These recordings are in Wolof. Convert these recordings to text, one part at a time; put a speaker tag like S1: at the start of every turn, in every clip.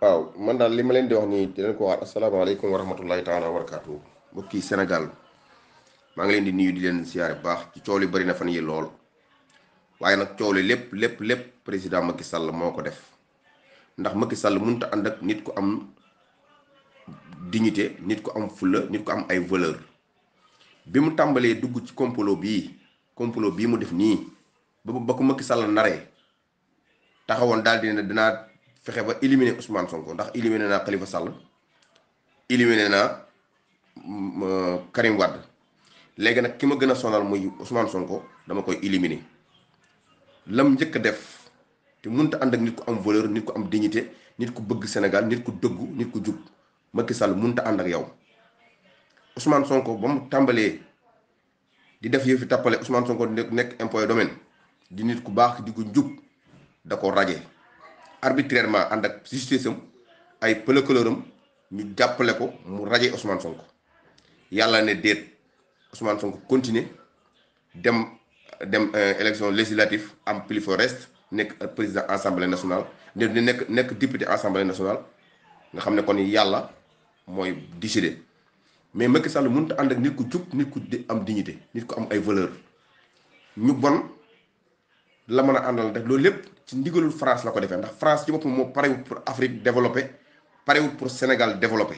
S1: waaw man daal li ma leen di wax nii di leen ko wax asalaamaaleykum wa rahmatullahi taala wa barakaatu mbokki Sénégal maa ngi leen di nuyu di leen siyaare bu baax ci coow li bari na fan yi lool waaye nag coow li lépp président Macky Sall moo ko def ndax Macky Sall mënut a ànd ak nit ku am dignité nit ku am fulla nit ku am ay valeur bi mu tàmbalee dugg ci complot bii mu def nii ba ko Macky Sall naree taxawoon daal di ne dinaa fexe ba éliminer Ousmane Sonko ndax éliminer naa Khalifa Sall éliminer naa Karim Wade léegi nag ki ma gën a sonal muy Ousmane Sonko dama koy éliminer lam njëkk a def te mënut a ànd ak nit ku am valeur nit ku am dignité nit ku bëgg Sénégal nit ku dëggu nit ku jub Macky Sall mënut a ànd ak yow Ousmane Sonko ba mu tàmbalee di def yëfi tàppale Ousmane Sonko nekk impôt domaine di nit ku baax di ko jub da ko raje arbitrairement ànd ak justice am ay pëlëkëlëram ñu jàppale ko mu raje Ousmane Sonko yàlla ne déet Ousmane Sonko continuer dem élection législative am plus fort reste nekk président assemblée nationale nekk député assemblée nationale nga xam ne kon yàlla mooy décider mais Macky Sall mënut a ànd ak nit ku jub nit ku am dignité nit ku am ay valeur ñu bon la mën a àndal def loolu lépp ci ndigalul France la ko defee ndax France ci boppam moo parewut pour Afrique développé parewut pour Sénégal développé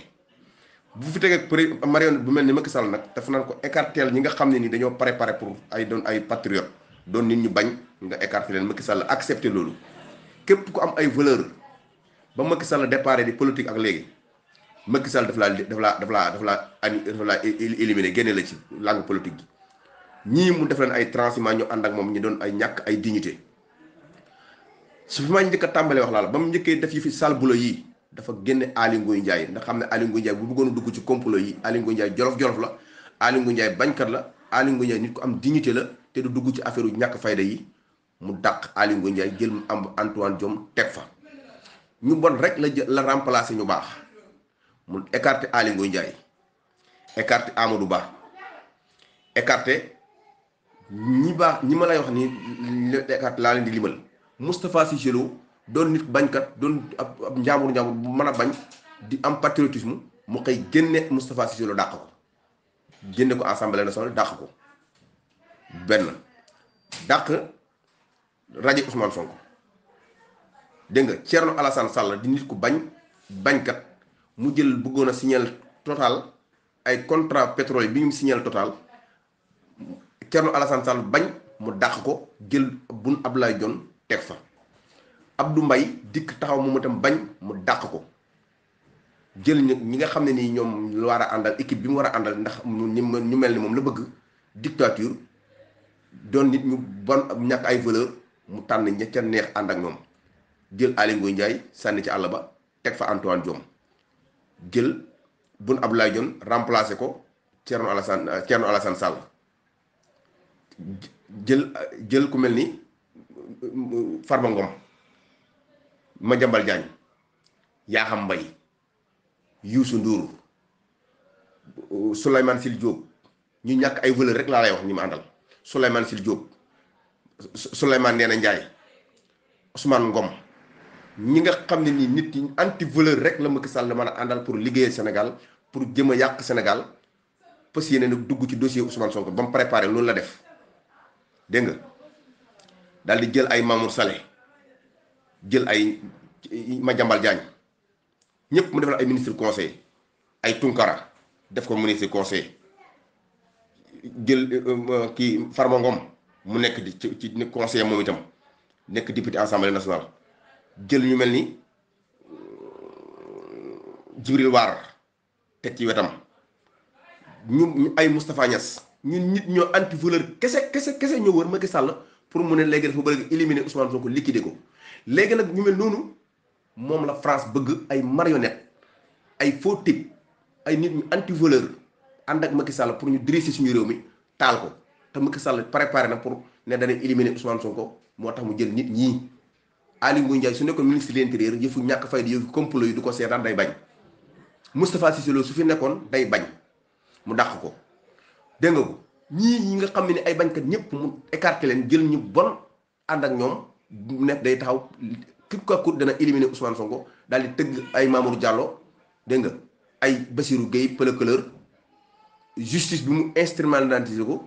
S1: bu fi tegee marionnette bu mel ni Macky Sall nag dafa naan ko écartel ñi nga xam ne ni dañoo préparé pour ay doon ay patriote doon nit ñu bañ nga écarté leen Macky Sall accepté loolu képp ku am ay valeur ba Macky Sall déparé di politique ak léegi Macky Sall daf laa éliminé génne la ci langue politique gi ñii mu def leen ay transhumants ñu ànd ak moom ñu doon ay ñàkk ay dignité su fi ma njëkk a tàmbalee wax laa la ba mu njëkkee def yi fi sale boulot yi dafa génne Aly Ngouille Ndiaye ndax xam ne Aly Ngouille Ndiaye bu bëggoon a dugg ci complot yi Aly Ngouille Ndiaye jolof-jolof la Aly Ngouille Ndiaye bañkat la Aly Ngouille Ndiaye nit ko am dignité la te du dugg ci affaire yu ñàkk fayda yi mu dàq Aly Ngouille Ndiaye jël am Antoine Diome teg fa ñu bon rek la remplacer ñu baax mu écarté Aly Ngouille Ndiaye écarté Amadou Ba écarté ñi baax ñi ma lay wax ni écarté laa leen di limal Moustapha Cissé Lo doon nit bañkat doon ab njaambur bu mën a bañ di am patriotisme mu xëy génne Moustapha Cissé Lo dàq ko génne ko assemblée nationale dàq ko benn dàq rajo Ousmane Sonko dégg nga Thierno Alassane Sall di nit ku bañkat mu jël bëggoon a signal Total ay contrat pétrole bi ñu signal Total Thierno Alassane Sall bañ mu dàq ko jël Boun Abdallah Dionne teg fa Abdou Mbaye dikk taxaw moom itam bañ mu dàq ko jël ñi nga xam ne nii ñoom lu war a àndal équipe bi mu war a àndal ndax ñu mel ni moom la bëgg dictature doon nit ñu bon ñàkk ay valeur mu tànn ña ca neex ànd ak ñoom jël Aly Ngouille Ndiaye sànni ci àll ba teg fa Antoine Diome jël Boun Abdallah Dionne remplacé ko Thierno Alassane Sall jël ku mel ni Farba Ngom Madiambal Diagne Yakham Mbaye Youssou Ndour Souleymane Sil Diop ñu ñàkk ay valeur rek laa lay wax ñi ma àndal Souleymane Sil Diop Souleymane Ndéné Ndiaye Ousmane Ngom ñi nga xam ne nii nit ñi anti valeur rek la Macky Sall mën a àndal pour liggéeyal Sénégal pour jëm a yàq Sénégal parce que yéen dugg ci dossier Ousmane Sonko ba mu préparé loolu la def dégg nga daal di jël ay Mamour Saleh jël ay Madiambal Diagne ñëpp mu defal ay ministre conseil ay Tunkara def ko ministre conseil jël kii Farba Ngom mu nekk ci conseiller moom itam nekk député assemblée nationale jël ñu mel ni Djibril War teg ci wetam ñu ay Moustapha Niass ñun nit ñoo anti valeur kese ñoo wër Macky Sall pour mu ne léegi dafa bëgg éliminer Ousmane Sonko liquider ko léegi nag ñu mel noonu moom la France bëgg ay marionnette ay faux type ay nit ñu anti valeur ànd ak Macky Sall pour ñu dresser suñu réew mi taal ko te Macky Sall préparé na pour ne dana éliminer Ousmane Sonko moo tax mu jël nit ñii Aly Ngouille Ndiaye su nekkoon ministre de l'intérieur yëfu ñàkk fayda yëfu complot yi du ko seetaan day bañ Moustapha Cissé Lo su fi nekkoon day bañ mu dàq ko dégg nga ko ñii nga xam ne ay bañkat ñëpp mu écarté leen jël ñu bon ànd ak ñoom nekk day taxaw kut ka kut dana éliminer Ousmane Sonko daal di tëgg ay Mamour Diallo dégg nga ay Bassirou Gueye pëlëkëleur justice bi mu instrumentaliser ko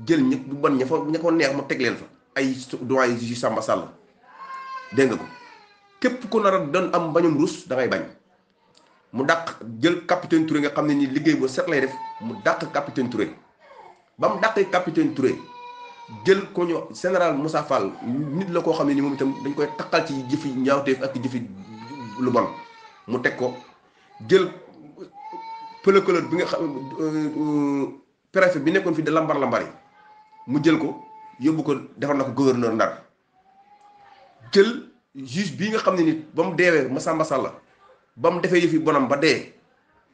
S1: jël ñëpp bu bon ña ko neex mu teg leen fa ay doyen juge Samba Sall dégg nga ko képp ku nar a doon am bañum rus da ngay bañ mu dàq jël capitaine Touré nga xam ne ni liggéey bu set lay def mu dàq capitaine Touré ba mu dàqee capitaine Touré jël ko ñu général Moussa Fall nit la koo xam ne ni moom itam dañ koy takkal ci jëfi ñaawteef ak jëfi lu bon mu teg ko jël pëlëkëlër bi nga xam préfet bi nekkoon fi de lambar yi mu jël ko yóbbu ko defar na ko gouverneur Ndar jël juge bii nga xam ne nit ba mu deewee Massamba Sall ba mu defee yëfi bonam ba dee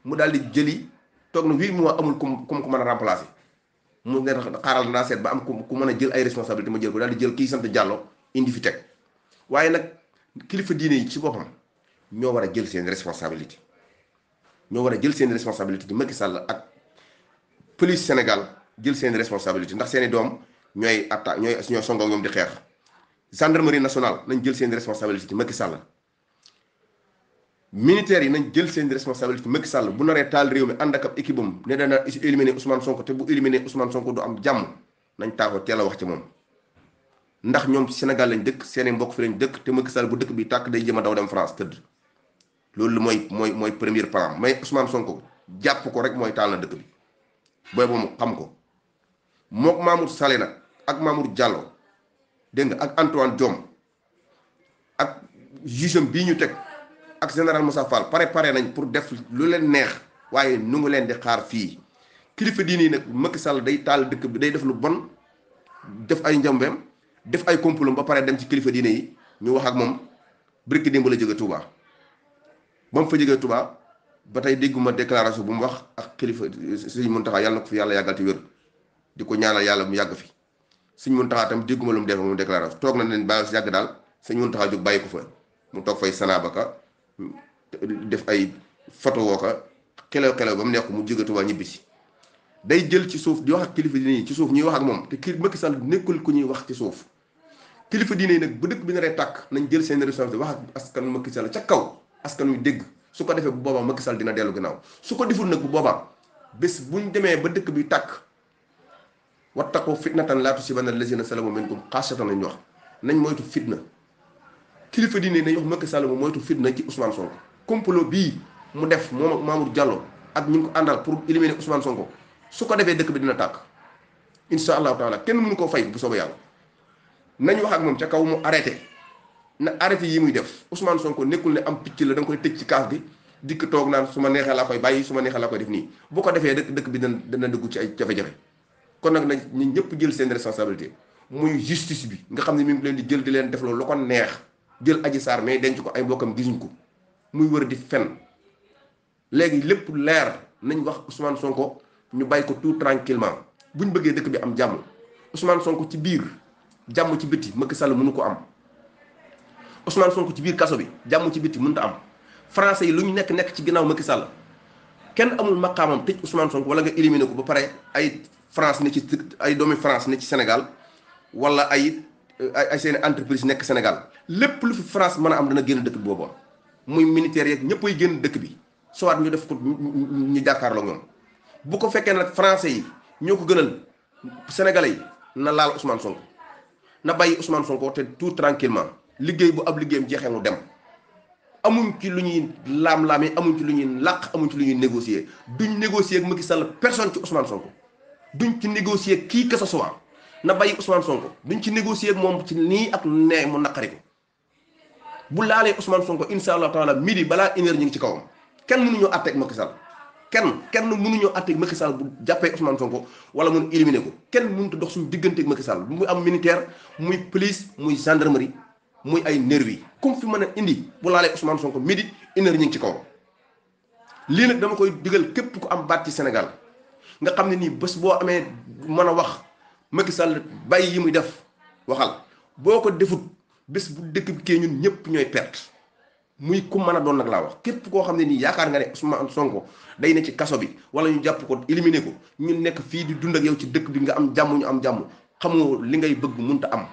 S1: mu daal di jëli toog na 8 mois amul ku mën a remplacer mu ne xaaral naa seet ba am ku mën a jël ay responsabilité ma jël ko daal di jël kii sant Diallo indi fi teg waaye nag kilifa diine yi ci boppam ñoo war a jël seen responsabilité ñoo war a jël seen responsabilité ci Macky Sall ak police Sénégal jël seen responsabilité ndax seeni doom ñooy attaque ñooy songoog ñoom di xeex gendarmerie nationale nañ jël seen responsabilité ci Macky Sall militaires yi nañ jël seen responsabilité ci Macky Sall bu naree taal réew mi ànd ak ab équipe am ne dana éliminer Ousmane Sonko te bu éliminer Ousmane Sonko du am jàmm nañ taako teel a wax ci moom ndax ñoom Sénégal lañ dëkk seeni mbokk fi lañ dëkk te Macky Sall bu dëkk bi tàkk day jëm a daw dem France tëdd loolu mooy premier plan mais Ousmane Sonko jàpp ko rek mooy taal na dëkk bi booy boobu xam ko mook Mamour Salé nag ak Mamour Diallo dégg nga ak Antoine Diome ak juge bii ñu teg ak général Moussa Fall pare nañ pour def lu leen neex waaye nu ngi leen di xaar fii kilifa diine yi nag Macky Sall day taal dëkk bi day def lu bon def ay njambeem def ay complot ba pare dem ci kilifa diine yi ñu wax ak moom barki démb la jóge Touba ba mu fa jógee Touba ba tey dégguma déclaration bu mu wax ak kilifa Sëñ Mountakha yàlla na ko fi yàlla yàggal ci wér di ko ñaanal yàlla mu yàgg fi Sëñ Mountakha tam dégguma lu mu def moom déclaration toog na leen bàyyi si yàgg daal Sëñ Mountakha jóg bàyyi ko fa mu toog fay Sanabaka def ay photo woo ko xelew ba mu nekk mu jóge Touba ñibbisi day jël ci suuf di wax ak kilifa diine yi ci suuf ñuy wax ak moom te kii Macky Sall nekkul ku ñuy wax ci suuf kilifa diine yi nag bu dëkk bi naree tàkk nañ jël seen responsabilité wax ak askan Macky Sall ca kaw askan wi dégg su ko defee bu boobaa Macky Sall dina dellu ginnaaw su ko deful nag bu boobaa bés buñ demee ba dëkk bi tàkk wattaqu fitnatan laa tusiibanna llaziina zalamu minkum xaassatan lañ wax nañ moytu fitna kilifa diine nañ wax Macky Sall mu moytu fitna ci Ousmane Sonko complot bii mu def moom ak Mamour Diallo ak ñu ngi ko àndal pour éliminer Ousmane Sonko su ko defee dëkk bi dina tàkk insha allahu taala kenn mënu koo fay bu soobee yàlla nañ wax ak moom ca kaw mu arrêté na arrêté yi muy def Ousmane Sonko nekkul ne am picc la da nga koy tëj ci kaaf gi dikk toog naan su ma neexee laa koy bàyyi su ma neexee laa koy def nii bu ko defee dëkk bi dana dugg ci ay jafe-jafe kon nag nañ ñu ñëpp jël seen responsabilité muy justice bi nga xam ne mi ngi leen di jël di leen def loolu lu ko neex jël Adji Sarr mais denc ko ay mbokkam gisuñ ko muy wër di fen léegi lépp leer nañ wax Ousmane Sonko ñu bàyyi ko tout tranquillement buñ bëggee dëkk bi am jàmm Ousmane Sonko ci biir jàmm ci bitti Macky Sall mënu ko am Ousmane Sonko ci biir kaso bi jàmm ci bitti mënut a am français yi lu ñu nekk ci ginnaaw Macky Sall kenn amul maqaamam tëj Ousmane Sonko wala nga éliminer ko ba pare ay France ne ci ay doomi France ne ci Sénégal wala ay seen entreprise nekk Sénégal lépp lu fi France mën a am dana génn dëkk bi boobu muy militaire yeeg ñëppay génn dëkk bi soit ñu def ko ñu jàkkaarloo ñoom bu ko fekkee nag français yi ñoo ko gënal sénégalais yi na laal Ousmane Sonko na bàyyi Ousmane Sonko te tout tranquillement liggéey bu ab liggéeyam jeexee mu dem amuñ ci lu ñuy laam-laamee amuñ ci lu ñuy làq amuñ ci lu ñuy négocier duñ négocier ak Macky Sall personne ci Ousmane Sonko duñ ci négocier kii que ce soit na bàyyi Ousmane Sonko duñ ci négocier ak moom ci nii ak nee mu naqari ko bu laalee Ousmane Sonko insha allah taala midi balaa une heure ñu ngi ci kawam kenn mënuñoo àtte ak Macky Sall kenn mënuñoo àtte ak Macky Sall bu jàppee Ousmane Sonko wala mun éliminer ko kenn mënut a dox suñu diggante ak Macky Sall bu muy am militaire muy police muy gendarmerie muy ay nervi comme fi mën a indi bu laalee Ousmane Sonko midi une heure ñu ngi ci kawam lii nag dama koy digal képp ku am baat ci Sénégal nga xam ne nii bés boo amee mën a wax Macky Sall bàyyi yi muy def waxal boo ko defut bés bu dëkk bi kee ñun ñëpp ñooy perte muy ku mën a doon nag laa wax képp koo xam ne nii yaakaar nga ne Ousmane Sonko day ne ci kaso bi wala ñu jàpp ko éliminer ko ñun nekk fii di dund ak yow ci dëkk bi nga am jàmm ñu am jàmm xamoo li ngay bëgg mënta am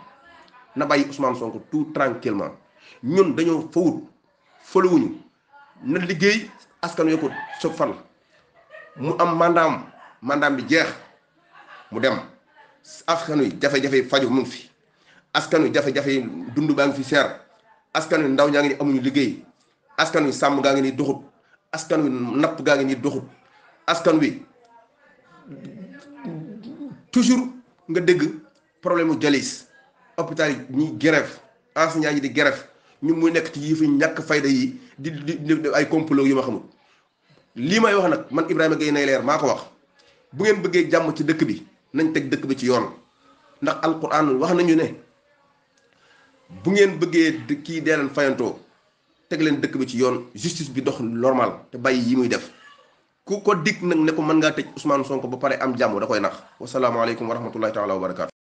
S1: na bàyyi Ousmane Sonko tout tranquillement ñun dañoo fawut fëlawuñu na liggéey askan wi ko so fal mu am mandaam bi jeex mu dem askan wi jafe-jafe faju mu ngi fi askan wi jafe-jafe dund baa ngi fi seer askan wi ndaw ñaa ngi ni amuñu liggéey askan wi sàmm gaa ngi ni doxut askan wi napp gaa ngi ni doxut askan wi toujours nga dégg problème mu jalis hôpital yi ñi grève enseignants yi di grève ñu muy nekk ci yi fi ñàkk fayda yi di ay complot yu ma xamul lii may wax nag man Ibrahima Gueye nay leer maa ko wax bu ngeen bëggee jàmm ci dëkk bi nañ teg dëkk bi ci yoon ndax alquran wax nañu ne bu ngeen bëggee kii dee leen fayantoo teg leen dëkk bi ci yoon justice bi dox normal te bàyyi yi muy def ku ko dig nag ne ko mën ngaa tëj Ousmane Sonko ba pare am jàmm da koy nax wasalaamaaleykum wa rahmatullahi taala wa barakaatu